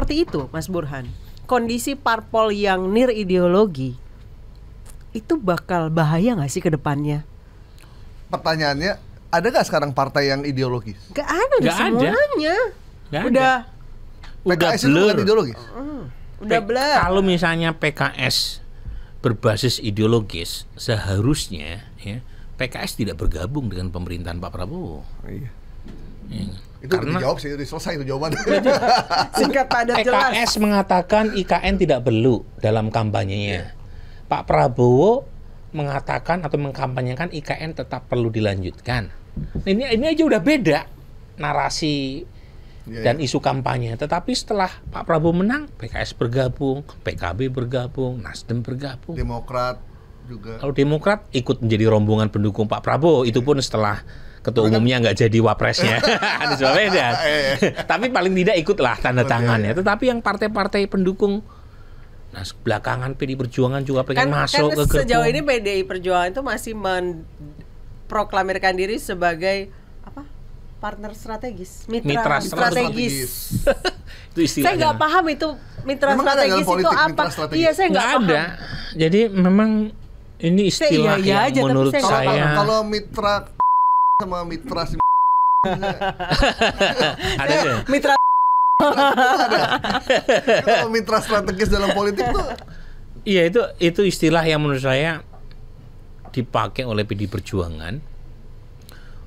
seperti itu, Mas Burhan, kondisi parpol yang nir ideologi itu bakal bahaya nggak sih ke depannya? Pertanyaannya, ada nggak sekarang partai yang ideologis? Gak ada, semuanya. Udah PKS itu bukan ideologis. Udah blur. Kalau misalnya PKS berbasis ideologis, seharusnya ya PKS tidak bergabung dengan pemerintahan Pak Prabowo. Iya. Ya. Itu udah dijawab sih, udah selesai itu jawabannya. Singkat padat jelas. PKS mengatakan IKN tidak perlu dalam kampanyenya. Pak Prabowo mengatakan atau mengkampanyekan IKN tetap perlu dilanjutkan. Ini aja udah beda narasi dan isu kampanye. Tetapi setelah Pak Prabowo menang, PKS bergabung, PKB bergabung, Nasdem bergabung. Demokrat juga. Kalau Demokrat ikut menjadi rombongan pendukung Pak Prabowo, itu pun setelah ketua umumnya nggak jadi wapresnya. Anies Baswedan. Tapi paling tidak ikutlah tanda tangannya. Tetapi yang partai-partai pendukung, nah belakangan PDI Perjuangan juga pengen masuk ke gerbong. Sejauh ini PDI Perjuangan itu masih memproklamirkan diri sebagai partner strategis, mitra strategis. Itu istilahnya. Saya nggak paham itu mitra memang strategis itu apa. Iya, saya nggak paham. Ada. Jadi memang ini istilah iya yang menurut saya. Kalau mitra sama mitra si ada ya? Mitra kalau mitra strategis dalam politik tuh. Iya, itu istilah yang menurut saya dipakai oleh PDI Perjuangan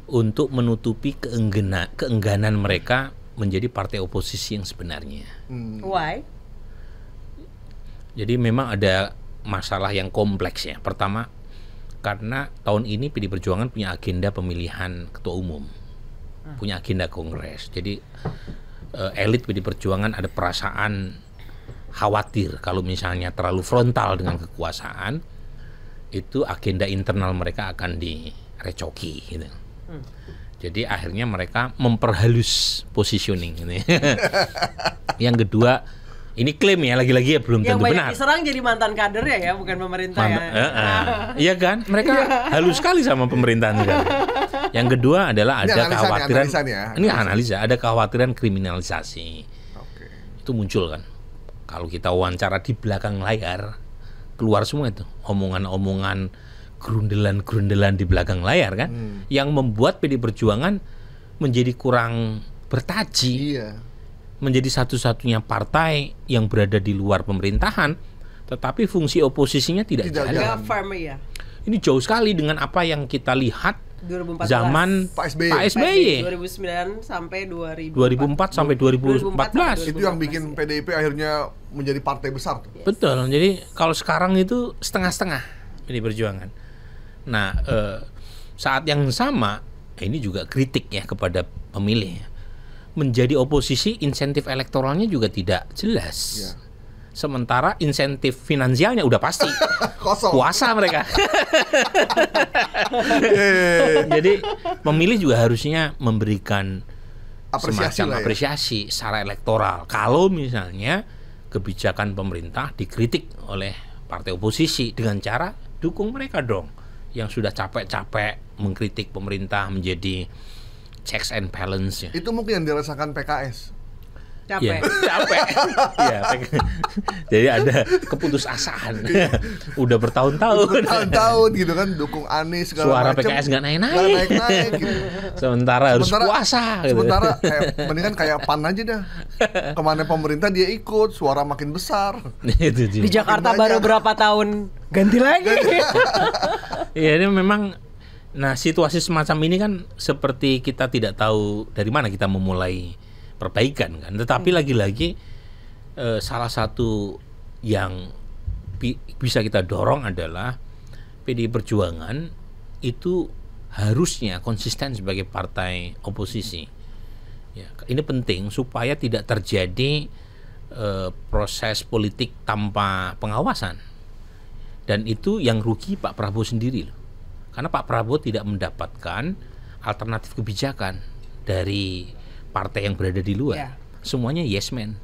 untuk menutupi keengganan mereka menjadi partai oposisi yang sebenarnya. Why? Jadi memang ada masalah yang kompleks ya. Pertama, karena tahun ini PDI Perjuangan punya agenda pemilihan ketua umum, punya agenda kongres. Jadi elit PDI Perjuangan ada perasaan khawatir kalau misalnya terlalu frontal dengan kekuasaan, itu agenda internal mereka akan direcoki gitu. Jadi akhirnya mereka memperhalus positioning ini. Yang kedua, ini klaim ya, lagi-lagi ya belum tentu benar. Yang banyak diserang jadi mantan kader ya, bukan pemerintah ya. Iya kan, mereka halus sekali sama pemerintahan sekarang. Yang kedua adalah ada kekhawatiran. Ini analisa, ada kekhawatiran kriminalisasi. Itu muncul kan. Kalau kita wawancara di belakang layar, keluar semua itu omongan-omongan gerundelan-gerundelan di belakang layar kan, yang membuat PDI Perjuangan menjadi kurang bertaji, menjadi satu-satunya partai yang berada di luar pemerintahan, tetapi fungsi oposisinya tidak jalan. Ini jauh sekali dengan apa yang kita lihat 2014. Zaman Pak SBY 2009 sampai 2004 sampai 2014. Itu yang bikin PDIP akhirnya menjadi partai besar tuh. Betul. Jadi kalau sekarang itu setengah-setengah PDI Perjuangan. Nah, saat yang sama ini juga kritik ya kepada pemilih. Menjadi oposisi, insentif elektoralnya juga tidak jelas. Sementara insentif finansialnya udah pasti kosong. Puasa mereka. Jadi pemilih juga harusnya memberikan semacam apresiasi secara elektoral. Kalau misalnya kebijakan pemerintah dikritik oleh partai oposisi dengan cara dukung mereka dong, yang sudah capek-capek mengkritik pemerintah menjadi checks and balance. Itu mungkin yang dirasakan PKS. Capek. Ya, jadi ada keputusasaan. Udah bertahun-tahun gitu kan, dukung Anies segala suara macam. PKS nggak naik-naik gitu. Sementara harus puasa gitu. Sementara mendingan kayak PAN aja dah. Kemana pemerintah dia ikut, suara makin besar. Di Jakarta baru berapa tahun ganti lagi. Iya, ini memang. Nah, situasi semacam ini kan seperti kita tidak tahu dari mana kita memulai perbaikan kan. Tetapi lagi-lagi salah satu yang bisa kita dorong adalah PDI Perjuangan itu harusnya konsisten sebagai partai oposisi. Ya, ini penting supaya tidak terjadi proses politik tanpa pengawasan. Dan itu yang rugi Pak Prabowo sendiri loh. Karena Pak Prabowo tidak mendapatkan alternatif kebijakan dari partai yang berada di luar. Semuanya yes man.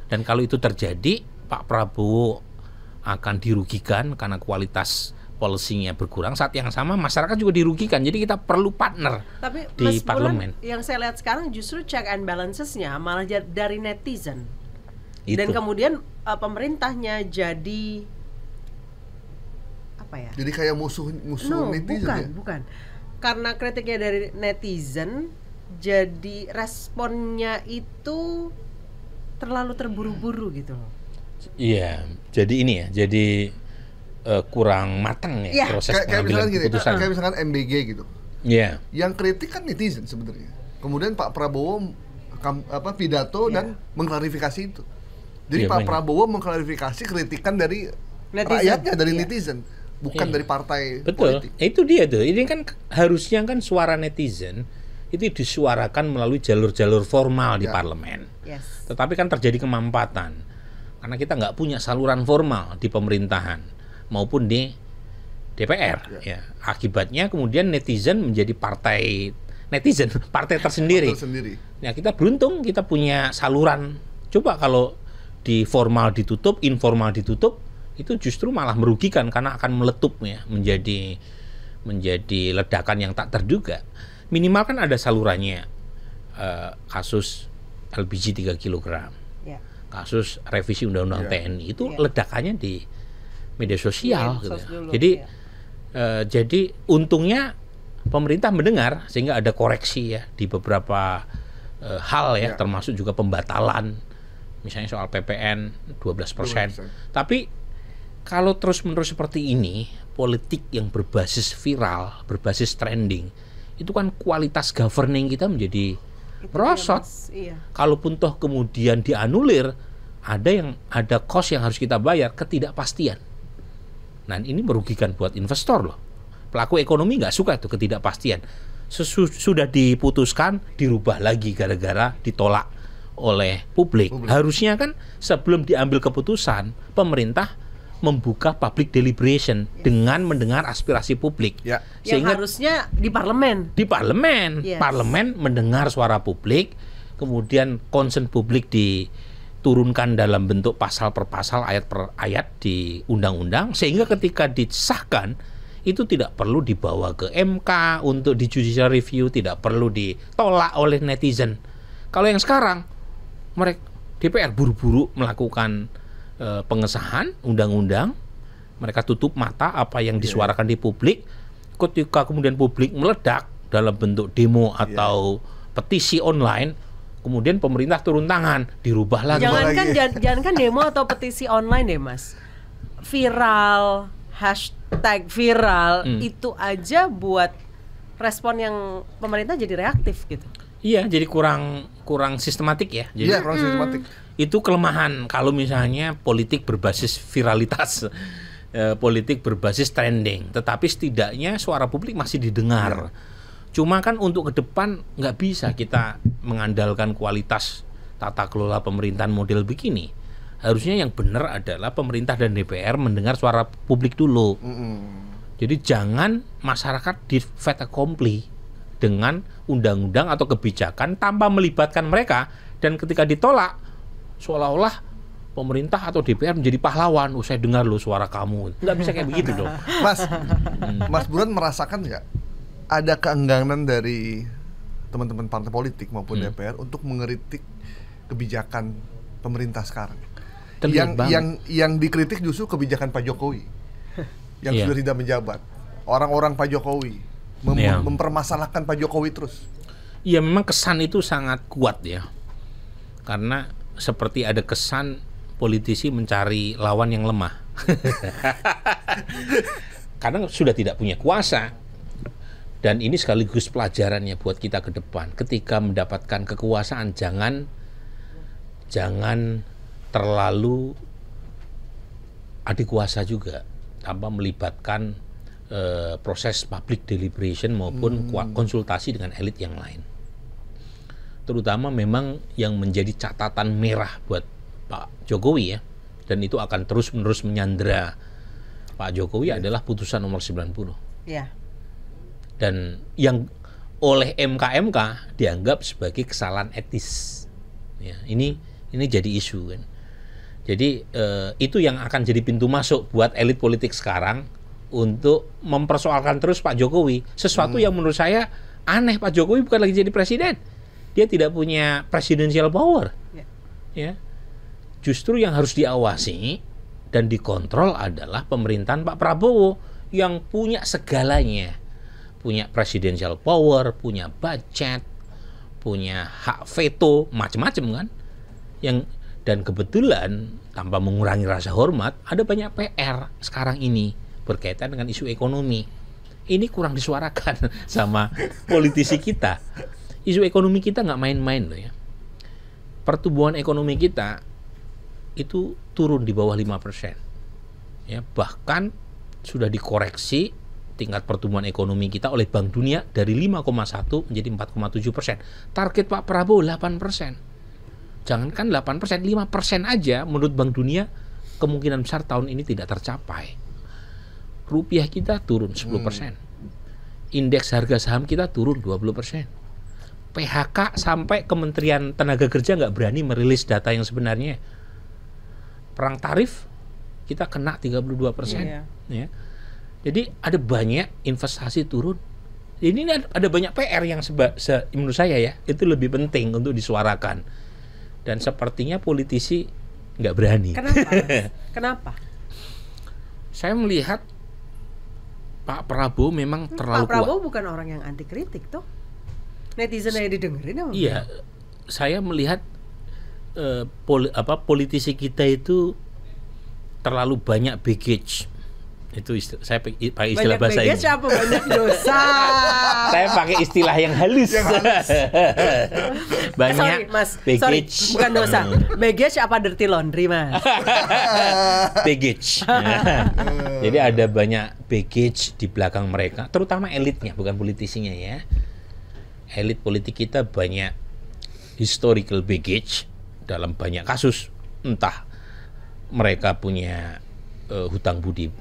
Dan kalau itu terjadi, Pak Prabowo akan dirugikan karena kualitas policy-nya berkurang. Saat yang sama masyarakat juga dirugikan. Jadi kita perlu partner. Tapi di parlemen. Yang saya lihat sekarang justru check and balances-nya malah dari netizen. Dan kemudian pemerintahnya jadi apa ya? Jadi kayak musuh netizen. Bukan. Karena kritiknya dari netizen, jadi responnya itu terlalu terburu-buru gitu loh. Iya, jadi ini ya, jadi kurang matang ya proses pengambilan keputusan. Kayak misalkan MBG gitu. Iya. Yang kritik kan netizen sebenarnya. Kemudian Pak Prabowo pidato dan mengklarifikasi itu. Jadi Pak Prabowo mengklarifikasi kritikan dari rakyatnya, dari netizen, bukan dari partai politik. Itu dia tuh. Ini kan harusnya kan suara netizen itu disuarakan melalui jalur-jalur formal di parlemen. Tetapi kan terjadi kemampatan karena kita nggak punya saluran formal di pemerintahan maupun di DPR. Ya. Akibatnya kemudian netizen menjadi partai tersendiri. Ya, kita beruntung kita punya saluran. Coba kalau di formal ditutup, informal ditutup, itu justru malah merugikan karena akan meletup ya menjadi ledakan yang tak terduga. Minimal kan ada salurannya. Kasus LPG 3 kg. Kasus revisi undang-undang TNI itu ledakannya di media sosial gitu. Jadi untungnya pemerintah mendengar sehingga ada koreksi ya di beberapa hal ya, termasuk juga pembatalan misalnya soal PPN 12%. Tapi kalau terus-menerus seperti ini, politik yang berbasis viral, berbasis trending, itu kan kualitas governing kita menjadi merosot. Kalaupun toh kemudian dianulir, ada cost yang harus kita bayar, ketidakpastian. Nah, ini merugikan buat investor loh. Pelaku ekonomi nggak suka itu ketidakpastian. Sudah diputuskan, dirubah lagi gara-gara ditolak oleh publik. Harusnya kan sebelum diambil keputusan, pemerintah membuka public deliberation dengan mendengar aspirasi publik. Sehingga yang harusnya di parlemen. Parlemen mendengar suara publik, kemudian concern publik diturunkan dalam bentuk pasal per pasal, ayat per ayat di undang-undang, sehingga ketika disahkan itu tidak perlu dibawa ke MK untuk di judicial review, tidak perlu ditolak oleh netizen. Kalau yang sekarang DPR buru-buru melakukan pengesahan undang-undang, mereka tutup mata apa yang disuarakan di publik. Ketika kemudian publik meledak dalam bentuk demo atau petisi online, kemudian pemerintah turun tangan, dirubah lagi. Jangankan demo atau petisi online deh, Mas. Viral, hashtag viral, itu aja buat respon yang pemerintah jadi reaktif gitu. Iya, jadi kurang sistematik ya. Jadi kurang sistematik. Itu kelemahan kalau misalnya politik berbasis viralitas, politik berbasis trending. Tetapi setidaknya suara publik masih didengar. Cuma kan untuk ke depan nggak bisa kita mengandalkan kualitas tata kelola pemerintahan model begini. Harusnya yang benar adalah pemerintah dan DPR mendengar suara publik dulu. Jadi jangan masyarakat di fait accompli dengan undang-undang atau kebijakan tanpa melibatkan mereka, dan ketika ditolak seolah-olah pemerintah atau DPR menjadi pahlawan. Saya dengar loh suara kamu. Nggak bisa kayak begitu dong. Mas Burhan merasakan nggak ada keengganan dari teman-teman partai politik maupun DPR untuk mengkritik kebijakan pemerintah sekarang? Yang dikritik justru kebijakan Pak Jokowi yang sudah tidak menjabat. Orang-orang Pak Jokowi mempermasalahkan Pak Jokowi terus. Iya, memang kesan itu sangat kuat ya. Karena seperti ada kesan politisi mencari lawan yang lemah. Karena sudah tidak punya kuasa. Dan ini sekaligus pelajarannya buat kita ke depan. Ketika mendapatkan kekuasaan, jangan terlalu adik kuasa juga, tanpa melibatkan proses public deliberation maupun konsultasi dengan elit yang lain. Terutama memang yang menjadi catatan merah buat Pak Jokowi ya, dan itu akan terus-menerus menyandera Pak Jokowi adalah putusan nomor 90. Dan yang oleh MK dianggap sebagai kesalahan etis. Ya, ini jadi isu kan. Jadi itu yang akan jadi pintu masuk buat elit politik sekarang untuk mempersoalkan terus Pak Jokowi. Sesuatu yang menurut saya aneh. Pak Jokowi bukan lagi jadi presiden. Dia tidak punya presidential power. Ya. Justru yang harus diawasi dan dikontrol adalah pemerintahan Pak Prabowo yang punya segalanya. Punya presidential power, punya budget, punya hak veto, macam-macam kan. Dan kebetulan tanpa mengurangi rasa hormat, ada banyak PR sekarang ini berkaitan dengan isu ekonomi. Ini kurang disuarakan sama politisi kita. Isu ekonomi kita nggak main-main loh ya. Pertumbuhan ekonomi kita itu turun di bawah 5%. Ya, bahkan sudah dikoreksi tingkat pertumbuhan ekonomi kita oleh Bank Dunia dari 5,1 menjadi 4,7%. Target Pak Prabowo 8%. Jangankan 8%, 5% aja menurut Bank Dunia kemungkinan besar tahun ini tidak tercapai. Rupiah kita turun 10%. Indeks harga saham kita turun 20%. PHK sampai Kementerian Tenaga Kerja nggak berani merilis data yang sebenarnya. Perang tarif kita kena 32%. Ya. Jadi ada banyak investasi turun. Ini ada banyak PR yang menurut saya ya itu lebih penting untuk disuarakan. Dan sepertinya politisi nggak berani. Kenapa? Kenapa? Saya melihat Pak Prabowo memang terlalu kuat. Pak Prabowo bukan orang yang anti kritik toh. Netizen aja didengerin apa? Iya, saya melihat politisi kita itu terlalu banyak baggage. Itu saya pakai istilah bahasa ini. Banyak baggage apa banyak dosa? Saya pakai istilah yang halus. Banyak baggage. Sorry, bukan dosa. Baggage apa dirty laundry, Mas? Baggage. Jadi ada banyak baggage di belakang mereka, terutama elitnya, bukan politisinya ya. Elit politik kita banyak historical baggage dalam banyak kasus. Entah mereka punya hutang budi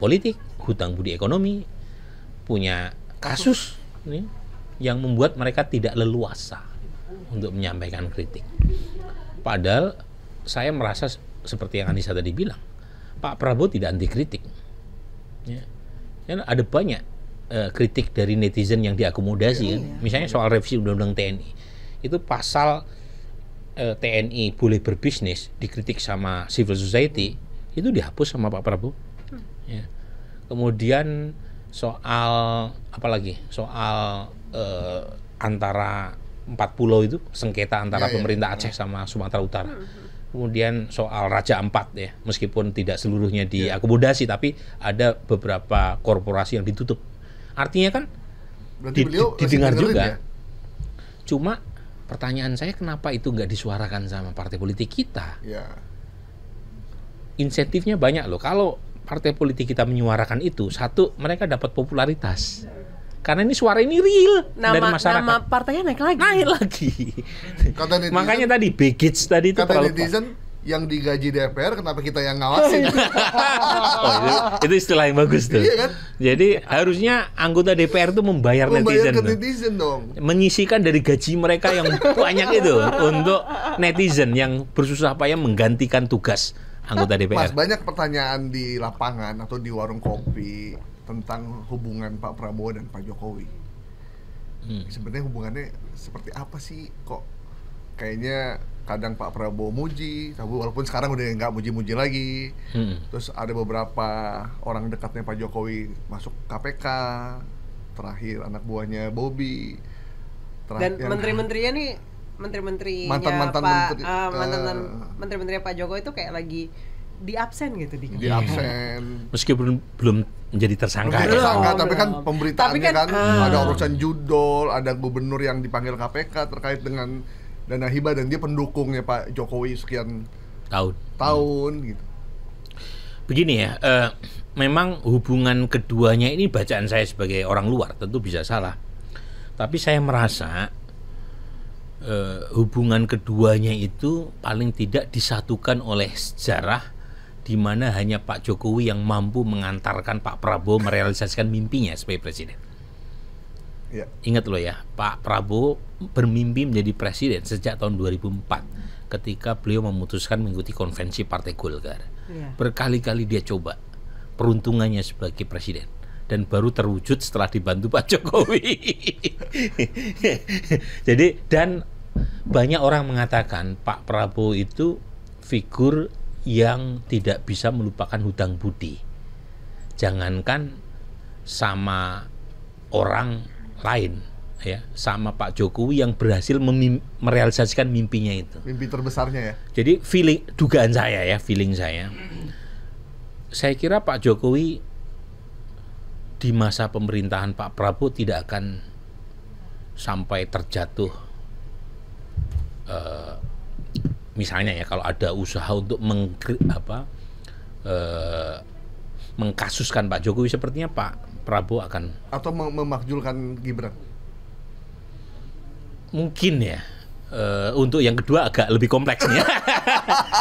politik, hutang budi ekonomi, punya kasus nih, yang membuat mereka tidak leluasa untuk menyampaikan kritik. Padahal saya merasa seperti yang Anissa tadi bilang, Pak Prabowo tidak anti kritik. Ya. Ada banyak kritik dari netizen yang diakomodasi kan. Misalnya soal revisi undang-undang TNI. Itu pasal TNI boleh berbisnis dikritik sama civil society itu dihapus sama Pak Prabowo. Ya. Kemudian soal apa lagi? Soal antara 4 pulau itu sengketa antara pemerintah Aceh sama Sumatera Utara. Kemudian soal Raja Ampat ya, meskipun tidak seluruhnya diakomodasi tapi ada beberapa korporasi yang ditutup. Artinya kan didengar juga. Ya? Cuma pertanyaan saya kenapa itu nggak disuarakan sama partai politik kita? Ya. Insentifnya banyak loh. Kalau partai politik kita menyuarakan itu, satu mereka dapat popularitas. Karena ini suara ini real dari masyarakat. Nama partainya naik lagi. Netizen, makanya tadi baggage tadi itu terlalu netizen yang digaji DPR, kenapa kita yang ngawasin? itu istilah yang bagus tuh. Iya kan? Jadi harusnya anggota DPR itu membayar netizen dong. Menyisikan dari gaji mereka yang banyak itu untuk netizen yang bersusah payah menggantikan tugas anggota DPR. Mas, banyak pertanyaan di lapangan atau di warung kopi tentang hubungan Pak Prabowo dan Pak Jokowi. Sebenarnya hubungannya seperti apa sih? Kok kayaknya kadang Pak Prabowo muji, tapi walaupun sekarang udah nggak muji-muji lagi. Terus ada beberapa orang dekatnya Pak Jokowi masuk KPK, terakhir anak buahnya Bobby. Dan menteri-menterinya nih, menteri-menterinya mantan menteri-menterinya Pak Jokowi itu kayak lagi di absen gitu di absen. Meskipun belum menjadi tersangka. Tapi kan pemberitaannya kan ada urusan judol, ada gubernur yang dipanggil KPK terkait dengan dana hibah dan dia pendukungnya Pak Jokowi sekian tahun gitu. Begini ya, memang hubungan keduanya ini bacaan saya sebagai orang luar tentu bisa salah. Tapi saya merasa hubungan keduanya itu paling tidak disatukan oleh sejarah di mana hanya Pak Jokowi yang mampu mengantarkan Pak Prabowo merealisasikan mimpinya sebagai presiden. Ya. Ingat loh ya, Pak Prabowo bermimpi menjadi presiden sejak tahun 2004 ketika beliau memutuskan mengikuti konvensi Partai Golkar. Ya. Berkali-kali dia coba peruntungannya sebagai presiden dan baru terwujud setelah dibantu Pak Jokowi. Jadi dan banyak orang mengatakan Pak Prabowo itu figur yang tidak bisa melupakan hutang budi. Jangankan sama orang lain, ya, sama Pak Jokowi yang berhasil merealisasikan mimpinya itu. Mimpi terbesarnya ya. Jadi dugaan saya, feeling saya kira Pak Jokowi di masa pemerintahan Pak Prabowo tidak akan sampai terjatuh. Misalnya ya, kalau ada usaha untuk mengkasuskan Pak Jokowi, sepertinya Pak Prabowo akan, atau memakzulkan Gibran. Mungkin ya. Untuk yang kedua agak lebih kompleks nih.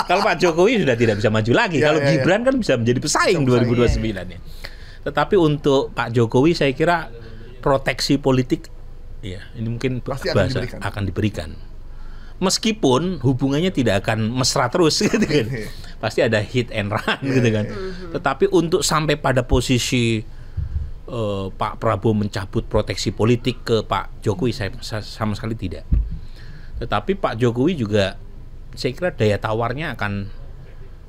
Kalau Pak Jokowi sudah tidak bisa maju lagi. Kalau Gibran kan bisa menjadi pesaing 2029 ya. Tetapi untuk Pak Jokowi saya kira proteksi politik ya, ini mungkin pasti akan diberikan. Meskipun hubungannya tidak akan mesra terus gitu kan. Pasti ada hit and run gitu kan. Tetapi untuk sampai pada posisi Pak Prabowo mencabut proteksi politik ke Pak Jokowi, saya sama sekali tidak. Tetapi Pak Jokowi juga saya kira daya tawarnya akan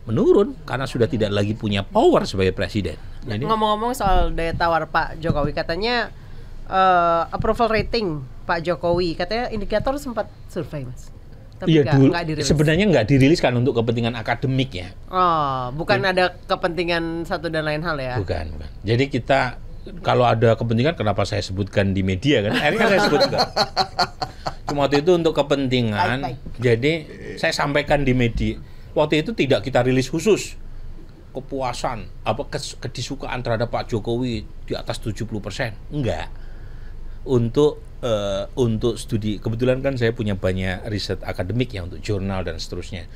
menurun karena sudah tidak lagi punya power sebagai presiden. Jadi, ngomong-ngomong soal daya tawar Pak Jokowi, katanya approval rating Pak Jokowi, katanya indikator sempat survei, Mas. Tapi iya, nggak dirilis. Sebenarnya nggak dirilis kan untuk kepentingan akademik ya. Oh, bukan ada kepentingan satu dan lain hal ya? Bukan. Jadi kita kalau ada kepentingan, kenapa saya sebutkan di media kan? Akhirnya saya sebut juga. Cuma waktu itu untuk kepentingan, jadi saya sampaikan di media. Waktu itu tidak kita rilis khusus kepuasan, kedisukaan terhadap Pak Jokowi di atas 70%. Enggak. Untuk studi, kebetulan kan saya punya banyak riset akademik ya untuk jurnal dan seterusnya.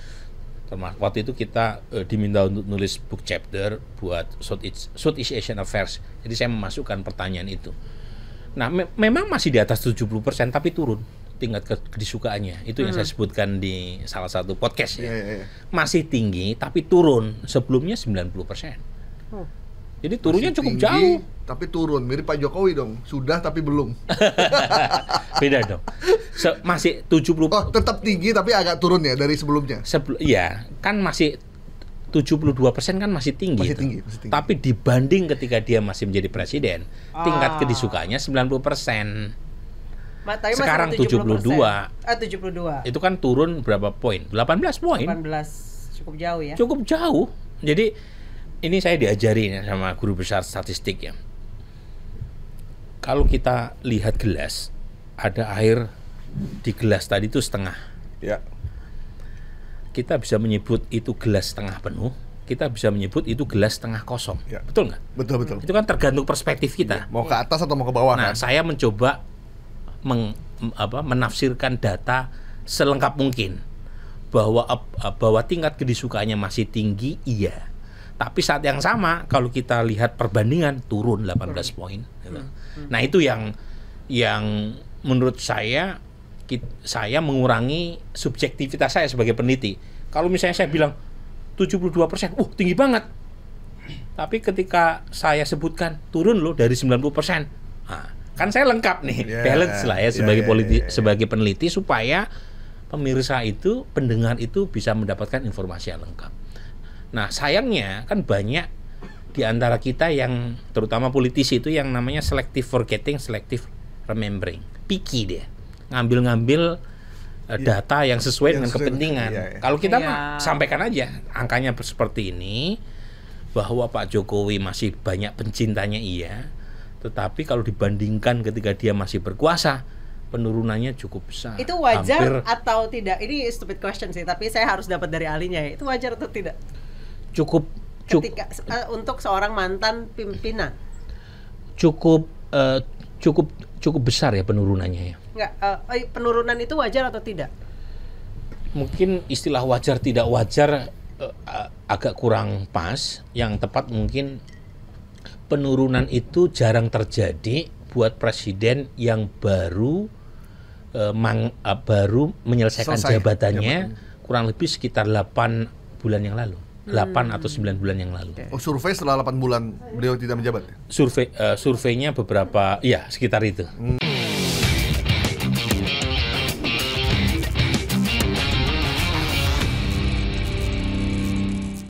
Waktu itu kita diminta untuk nulis book chapter buat Southeast Asian Affairs. Jadi saya memasukkan pertanyaan itu. Nah, memang masih di atas 70%, tapi turun tingkat kedisukaannya. Itu yang saya sebutkan di salah satu podcast ya. Masih tinggi tapi turun, sebelumnya 90%. Jadi turunnya masih cukup tinggi, jauh. Tapi turun, mirip Pak Jokowi dong. Sudah tapi belum. Beda dong. Masih 70. Oh, tetap tinggi tapi agak turun ya dari sebelumnya. Iya, kan masih 72% kan masih tinggi. Masih tinggi. Tapi dibanding ketika dia masih menjadi presiden, tingkat kedisukaannya 90%. Sekarang 72. 72. Itu kan turun berapa poin? 18 poin. 18, cukup jauh ya. Cukup jauh. Jadi ini saya diajari sama guru besar statistik ya. Kalau kita lihat gelas, ada air di gelas tadi itu setengah. Ya. Kita bisa menyebut itu gelas setengah penuh, kita bisa menyebut itu gelas setengah kosong. Ya. Betul nggak? Betul. Itu kan tergantung perspektif kita. Mau ke atas atau mau ke bawah. Nah, kan? saya mencoba menafsirkan data selengkap mungkin bahwa tingkat kedisukaannya masih tinggi, iya. Tapi saat yang sama kalau kita lihat perbandingan turun 18 poin. Gitu. Nah itu yang menurut saya mengurangi subjektivitas saya sebagai peneliti. Kalau misalnya saya bilang 72%, tinggi banget. Tapi ketika saya sebutkan turun loh dari 90%, nah, kan saya lengkap nih, balance lah ya sebagai peneliti supaya pemirsa itu, pendengar itu bisa mendapatkan informasi yang lengkap. Nah sayangnya kan banyak di antara kita yang terutama politisi itu yang namanya selective forgetting, selective remembering, picky dia, ngambil data yang sesuai dengan kepentingan. Kalau kita sampaikan aja angkanya seperti ini, bahwa Pak Jokowi masih banyak pencintanya iya, tetapi kalau dibandingkan ketika dia masih berkuasa, penurunannya cukup besar. Itu wajar atau tidak? Ini stupid question sih, tapi saya harus dapat dari ahlinya ya. Itu wajar atau tidak? Cukup untuk seorang mantan pimpinan. Cukup besar ya penurunannya ya. Enggak, penurunan itu wajar atau tidak? Mungkin istilah wajar tidak wajar agak kurang pas. Yang tepat mungkin penurunan itu jarang terjadi buat presiden yang baru menyelesaikan jabatannya kurang lebih sekitar 8 bulan yang lalu. 8 atau 9 bulan yang lalu. Oh, survei setelah 8 bulan beliau tidak menjabat? Surveinya beberapa, ya sekitar itu.